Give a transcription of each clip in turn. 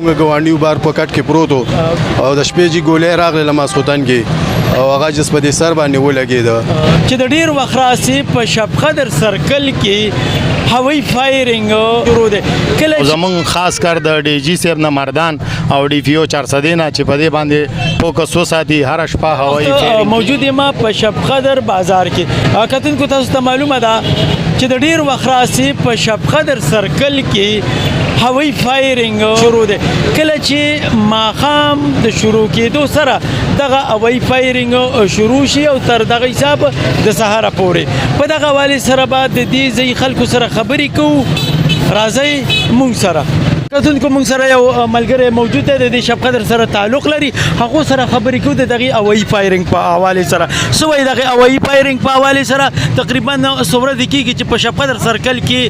موږ ګاونډیو بار په کټ کې پروت او د شپې جی ګولې راغله لماسخوتن کې او هغه جس په دې سر باندې ولګېده چې د ډیر وخت راسي په شب قدر سرکل کې هوایي فایرینګ شروع دی کله زمون خاص کر د ډي جی صاحب نه مردان او ډي پی او 400 نه چې په دې باندې فوکس وساتي هر شپه هوایي فایرینګ موجود ما په شب قدر بازار کې کتن کو تاسو ته معلومه ده چې د ډیر وخت راسي په شب قدر سرکل کې هوایي فایرینګ شروع دی کله چې ماخام د شروع کېدو سره دغه هوایي فایرینګ شروع شي او تر دغه حساب د سهار پورې په دغه حواله سره بعد د دې ځای خلکو سره خبرې کوو راځي مونږ سره کتونکو مونږ سره یو ملګری موجود دی د شب قدر سره تعلق لري هغه سره خبرې کوو د دغه هوایي فایرینګ په حواله سره سوې دغه هوایي فایرینګ په حواله سره تقریبا څومره د کېږي چې په شب قدر سرکل کې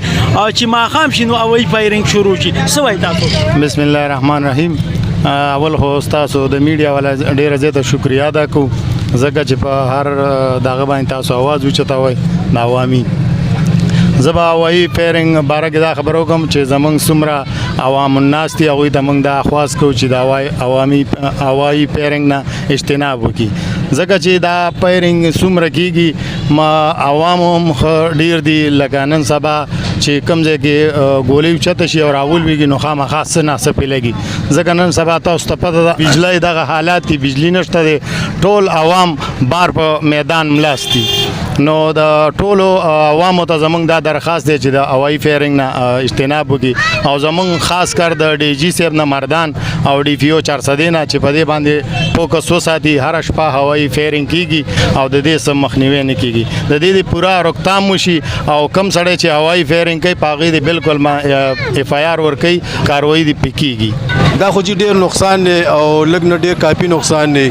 چې ماخام شي نو هوایي فایرینګ شروع شي سوې تاسو بسم الله الرحمن الرحیم اول خو تاسو د میډیا والا ډیره زیاته شکریا ادا کوم زکه چې په هر دغه باندې تاسو आवाज وچتاوي د عوامي زبا هوایي فایرینګ باره کې دا خبرو کوم چې زمونږ څومره عوام الناس دي هغوی ته موږ دا خواست کوو چې د هوایي فایرینګ نه اجتناب وکړي ځکه چې دا فایرینګ څومره کېږي ما عوام هم ډیر دي لکه نن سبا چې کوم ځای کې ګولۍ اوچته شي او راولوېږي نو خامخا څه ناڅه پرې لګي ځکه نن سبا تاسو ته پته ده بجلی دغه حالات دي بجلی نشته دی ټول عوام بار په میدان ملاست دي نو د ټولو عوامو ته زمونږ دا درخواست دی چې د هوایي فایرینګ نه اجتناب وکړي او زمونږ خاص کر د ډي جی صاحب نه مردان او ډي پی او 400 نه چې په دې باندې فوکس وساتي هر شپه هوایي فایرینګ کېږي او د دې څه مخنیوی نه کېږي د دې پوره روکتام وشي او کم سړی چې هوایي فایرینګ کوي په هغې دې بالکل ما اف آی آر ورکوي کاروایي دې پې کېږي دا خو چې ډېر نقصان دی او لږ نه ډېر کافي نقصان دی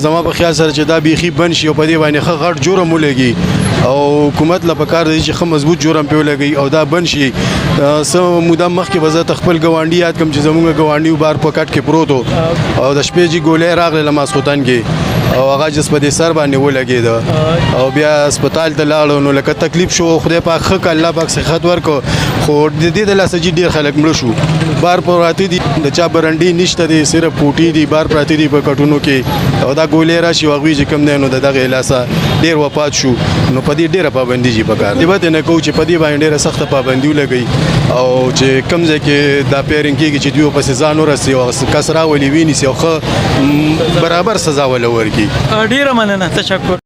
زما په خیال سره چې دا بیخي بند شي او په دې باندې ښه غټ جرم ولګي او حکومت له پکار دی چې ښه مضبوط جرم پې ولګي او دا بند شي څه موده مخکې به زه خپل ګاونډي یاد کړم چې زموږ ګاونډي بار په کټ کې پروت او د شپې جي ګولۍ راغله لماسخوتن کې او هغه جس په دې سر باندې ولګېده او بیا هسپتال ته لاړو نو لکه تکلیف شو خدای پاک ښه کړه الله پاک صحت ورکړو خو د دې د لاسه چې ډېر خلک مړه شو بار پراته دي د چا برنډې نشته دی صرف پوټي دي بار پراته دي په کټونو کې او دا ګولۍ راشي او هغوی چې کوم دی نو د دغه لاسه ډېر وفات شو نو په دې ډېره پابندي جي پکار دی به نه کوو چې په دې باندې ډېره سخته پابندي ولګوي او چې کوم ځای کې دا پیرنګ کېږي چې دوی پسې ځان ورسي او کس راولي وینیسي او ښه برابر سزا وله ورکړي ډیره مننه تشکر